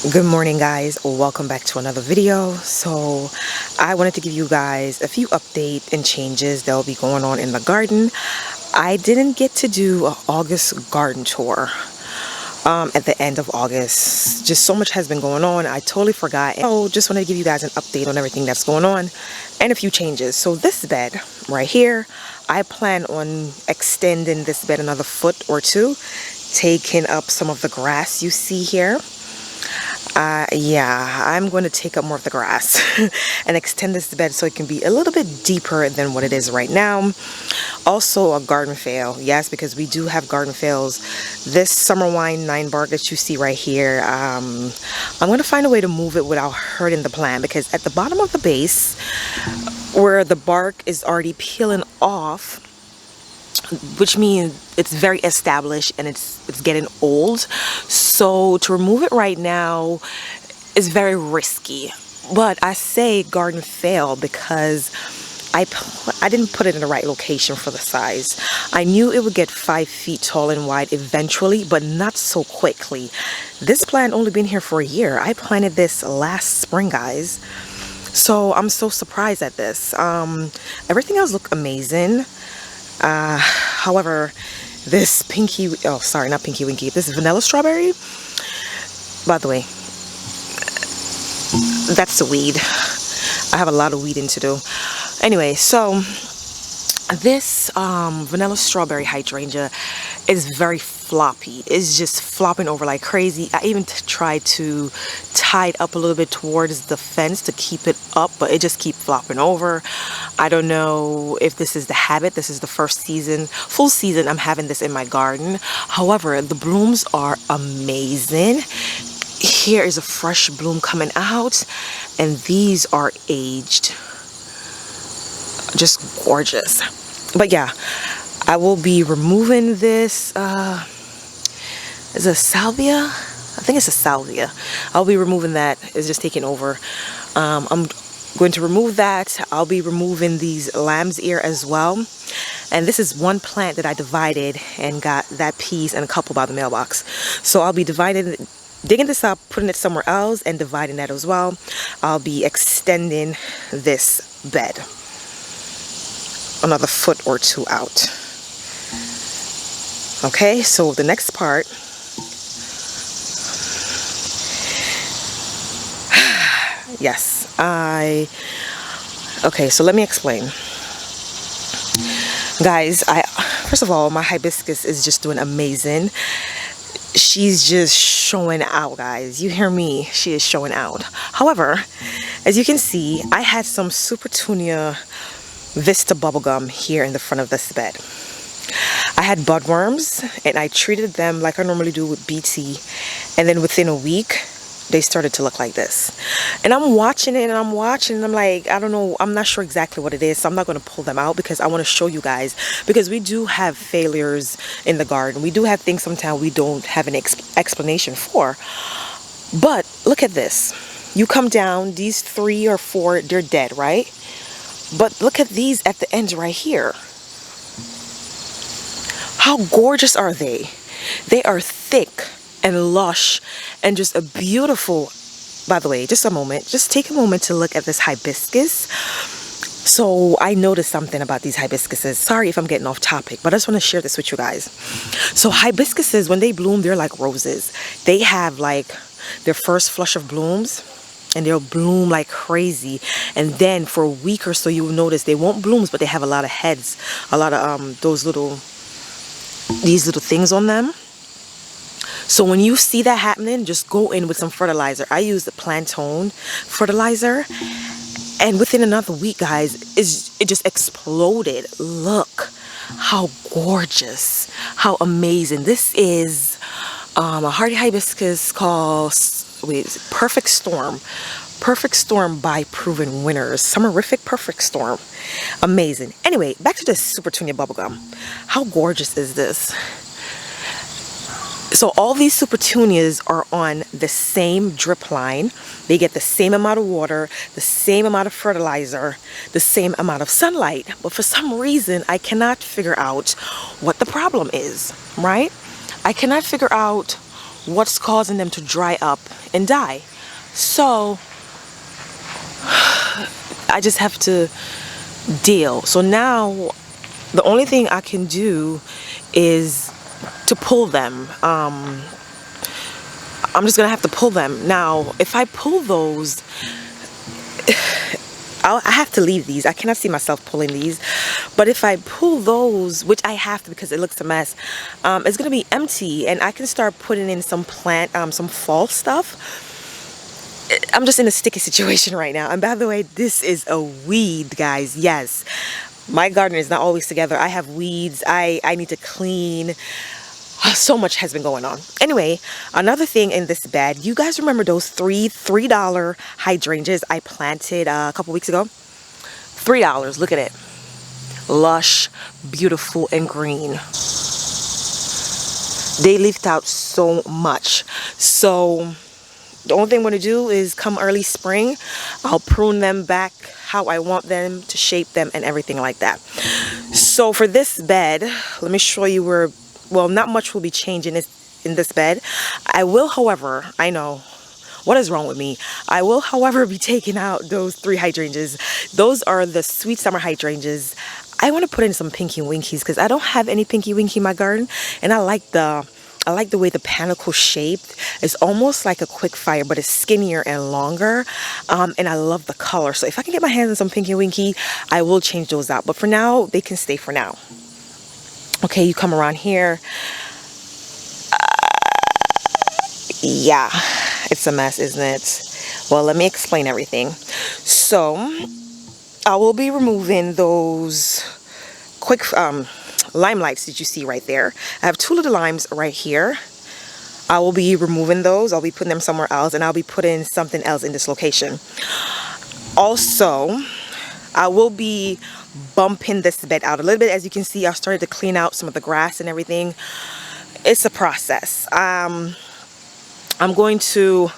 Good morning, guys. Welcome back to another video. So I wanted to give you guys a few updates and changes that will be going on in the garden. I didn't get to do an August garden tour at the end of August. Just so much has been going on. I totally forgot. So just wanted to give you guys an update on everything that's going on and a few changes. So this bed right here, I plan on extending this bed another foot or two, taking up some of the grass you see here. Yeah, I'm going to take up more of the grass and extend this bed so it can be a little bit deeper than what it is right now. Also a garden fail, yes, because we do have garden fails. This summer wine 9 bark that you see right here, I'm going to find a way to move it without hurting the plant, because at the bottom of the base where the bark is already peeling off, which means it's very established and it's getting old, so to remove it right now is very risky. But I say garden fail because I didn't put it in the right location for the size. I knew it would get 5 feet tall and wide eventually, but not so quickly. This plant only been here for a year. I planted this last spring, guys, so I'm so surprised at this. Everything else looked amazing. However, this this vanilla strawberry, by the way, that's a weed. I have a lot of weeding to do. Anyway, so this vanilla strawberry hydrangea is very floppy. It's just flopping over like crazy. I even tried to tie it up a little bit towards the fence to keep it up, but it just keeps flopping over. I don't know if this is the habit. This is the first season, full season I'm having this in my garden. However, the blooms are amazing. Here is a fresh bloom coming out, and these are aged. Just gorgeous. But yeah, I will be removing this. Is it a salvia? I think it's a salvia. I'll be removing that. It's just taking over. I'm going to remove that. I'll be removing these lamb's ear as well. And this is one plant that I divided and got that piece and a couple by the mailbox. So I'll be digging this up, putting it somewhere else, and dividing that as well. I'll be extending this bed another foot or two out. Okay, so the next part, yes, okay, so let me explain. Guys, first of all, my hibiscus is just doing amazing. She's just showing out, guys. You hear me? She is showing out. However, as you can see, I had some Supertunia Vista bubblegum here in the front of this bed. I had budworms and I treated them like I normally do with BT, and then within a week they started to look like this. And I'm watching it and I'm like, I don't know, I'm not sure exactly what it is, so I'm not going to pull them out because I want to show you guys, because we do have failures in the garden. We do have things sometimes we don't have an explanation for. But look at this. You come down, these 3 or 4, they're dead, right? But look at these at the end right here. How gorgeous are they? They are thick and lush and just a beautiful. By the way, just a moment, just take a moment to look at this hibiscus. So I noticed something about these hibiscuses. Sorry if I'm getting off topic, but I just want to share this with you guys. So hibiscuses, when they bloom, they're like roses. They have like their first flush of blooms, and they'll bloom like crazy, and then for a week or so you'll notice they won't bloom, but they have a lot of heads, a lot of these little things on them. So when you see that happening, just go in with some fertilizer. I use the Plantone fertilizer, and within another week, guys, it just exploded. Look how gorgeous, how amazing. This is a hardy hibiscus called Perfect Storm. Perfect Storm by Proven Winners. Summerific Perfect Storm. Amazing. Anyway, back to this Supertunia bubblegum. How gorgeous is this? So all these Supertunias are on the same drip line. They get the same amount of water, the same amount of fertilizer, the same amount of sunlight. But for some reason, I cannot figure out what the problem is, right? I cannot figure out what's causing them to dry up and die. So I just have to deal. So now the only thing I can do is to pull them. I'm just gonna have to pull them. Now if I pull those, I have to leave these. I cannot see myself pulling these. But if I pull those, which I have to because it looks a mess, it's gonna be empty, and I can start putting in some some fall stuff. I'm just in a sticky situation right now. And by the way, this is a weed, guys. Yes, my garden is not always together. I have weeds. I need to clean. So much has been going on. Anyway, another thing in this bed, you guys remember those $3 hydrangeas I planted a couple weeks ago? $3. Look at it. Lush, beautiful, and green. They leafed out so much. So the only thing I'm going to do is come early spring, I'll prune them back how I want them to shape them and everything like that. So for this bed, let me show you where, well, not much will be changing in this bed. I will, however, I know, what is wrong with me? I will, however, be taking out those 3 hydrangeas. Those are the sweet summer hydrangeas. I want to put in some pinky winkies because I don't have any pinky winky in my garden, and I like the way the panicle's shaped. It's almost like a quick fire, but it's skinnier and longer, and I love the color. So if I can get my hands on some pinky winky, I will change those out, but for now they can stay for now. Okay, you come around here. Yeah, it's a mess, isn't it? Well, let me explain everything. So I will be removing those quick limelights that you see right there. I have 2 little limes right here. I will be removing those. I'll be putting them somewhere else, and I'll be putting something else in this location. Also, I will be bumping this bed out a little bit. As you can see, I started to clean out some of the grass and everything. It's a process. I'm going to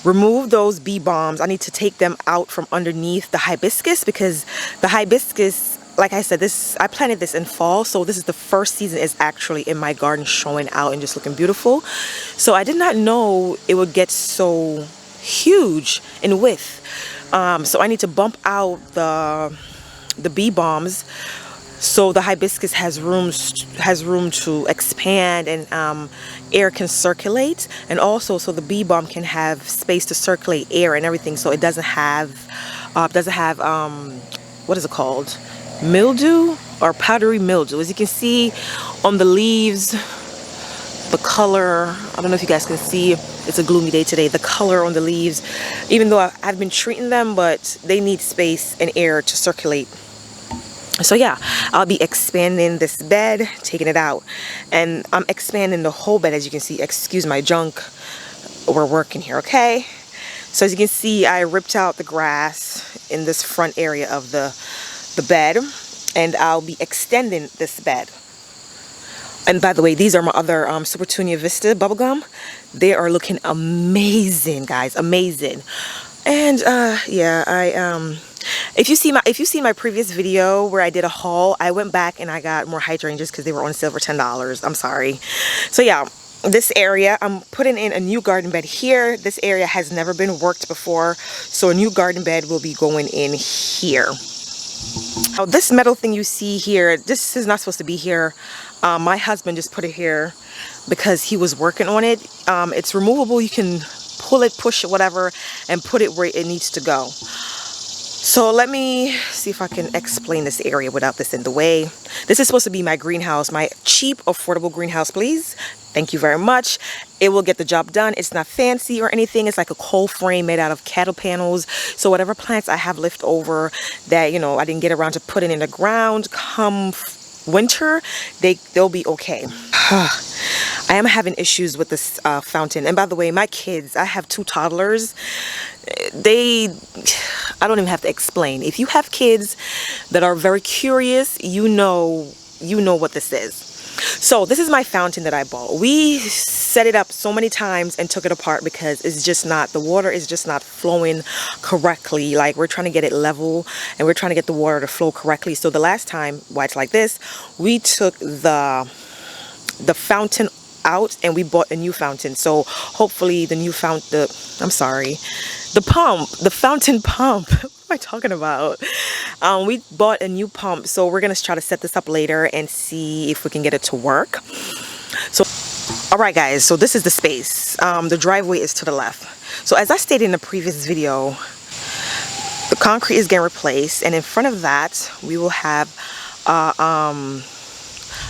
remove those bee balms. I need to take them out from underneath the hibiscus, because the hibiscus, like I said, I planted this in fall, so this is the first season it's actually in my garden, showing out and just looking beautiful. So I did not know it would get so huge in width. So I need to bump out the bee balms so the hibiscus has room to expand, and air can circulate, and also so the bee balm can have space to circulate air and everything, so it doesn't have what is it called, mildew or powdery mildew. As you can see on the leaves, the color, I don't know if you guys can see, it's a gloomy day today, the color on the leaves, even though I've been treating them, but they need space and air to circulate. So yeah, I'll be expanding this bed, taking it out, and I'm expanding the whole bed. As you can see, excuse my junk, we're working here, okay? So as you can see, I ripped out the grass in this front area of the bed, and I'll be extending this bed. And by the way, these are my other Super Tunia Vista bubblegum. They are looking amazing, guys, amazing. And yeah, if you see my previous video where I did a haul, I went back and I got more hydrangeas because they were on sale for $10. I'm sorry. So yeah, this area, I'm putting in a new garden bed here. This area has never been worked before, so a new garden bed will be going in here. Now this metal thing you see here, this is not supposed to be here. My husband just put it here because he was working on it. It's removable. You can pull it, push it, whatever, and put it where it needs to go. So let me see if I can explain this area without this in the way. This is supposed to be my greenhouse, my cheap, affordable greenhouse, please. Thank you very much. It will get the job done. It's not fancy or anything. It's like a cold frame made out of cattle panels. So whatever plants I have left over that, you know, I didn't get around to putting in the ground, come winter, they'll be okay. I am having issues with this fountain. And by the way, my kids, I have 2 toddlers. I don't even have to explain. If you have kids that are very curious, you know what this is. So this is my fountain that I bought. We set it up so many times and took it apart because it's just not, the water is just not flowing correctly. Like, we're trying to get it level and we're trying to get the water to flow correctly. So the last time, why it's like this, we took the fountain out, and we bought a new fountain. So hopefully the new fountain, the fountain pump. What am I talking about? We bought a new pump, so we're gonna try to set this up later and see if we can get it to work. So, all right, guys. So this is the space. The driveway is to the left. So as I stated in the previous video, the concrete is getting replaced, and in front of that, we will have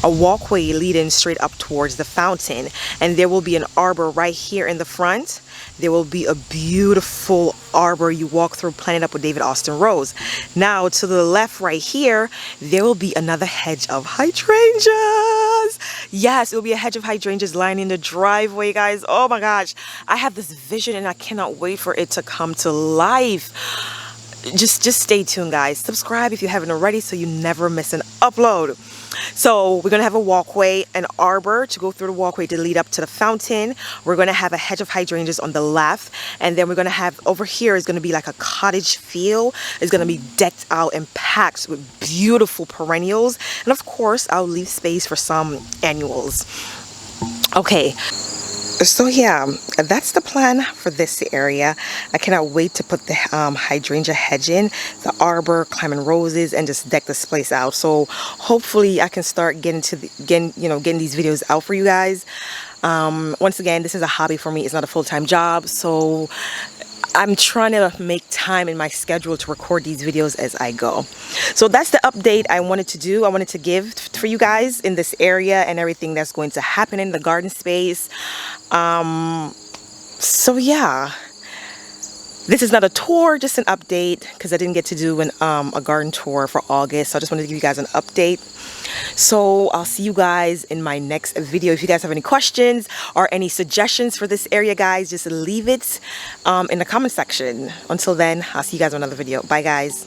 a walkway leading straight up towards the fountain, and there will be an arbor right here in the front. There will be a beautiful arbor you walk through, planted up with David Austin Rose. Now to the left right here, there will be another hedge of hydrangeas. Yes, it will be a hedge of hydrangeas lining the driveway, guys. Oh my gosh, I have this vision and I cannot wait for it to come to life. Just stay tuned, guys. Subscribe if you haven't already so you never miss an upload. So we're gonna have a walkway, an arbor to go through the walkway to lead up to the fountain. We're gonna have a hedge of hydrangeas on the left, and then we're gonna have over here is gonna be like a cottage feel. It's gonna be decked out and packed with beautiful perennials, and of course I'll leave space for some annuals. Okay, so yeah, that's the plan for this area. I cannot wait to put the hydrangea hedge in, the arbor, climbing roses, and just deck this place out. So hopefully I can start getting these videos out for you guys. Once again, this is a hobby for me. It's not a full-time job, so I'm trying to make time in my schedule to record these videos as I go. So that's the update I wanted to do. I wanted to give for you guys in this area and everything that's going to happen in the garden space. So yeah, this is not a tour, just an update, because I didn't get to do a garden tour for August. So I just wanted to give you guys an update. So I'll see you guys in my next video. If you guys have any questions or any suggestions for this area, guys, just leave it in the comment section. Until then, I'll see you guys in another video. Bye, guys.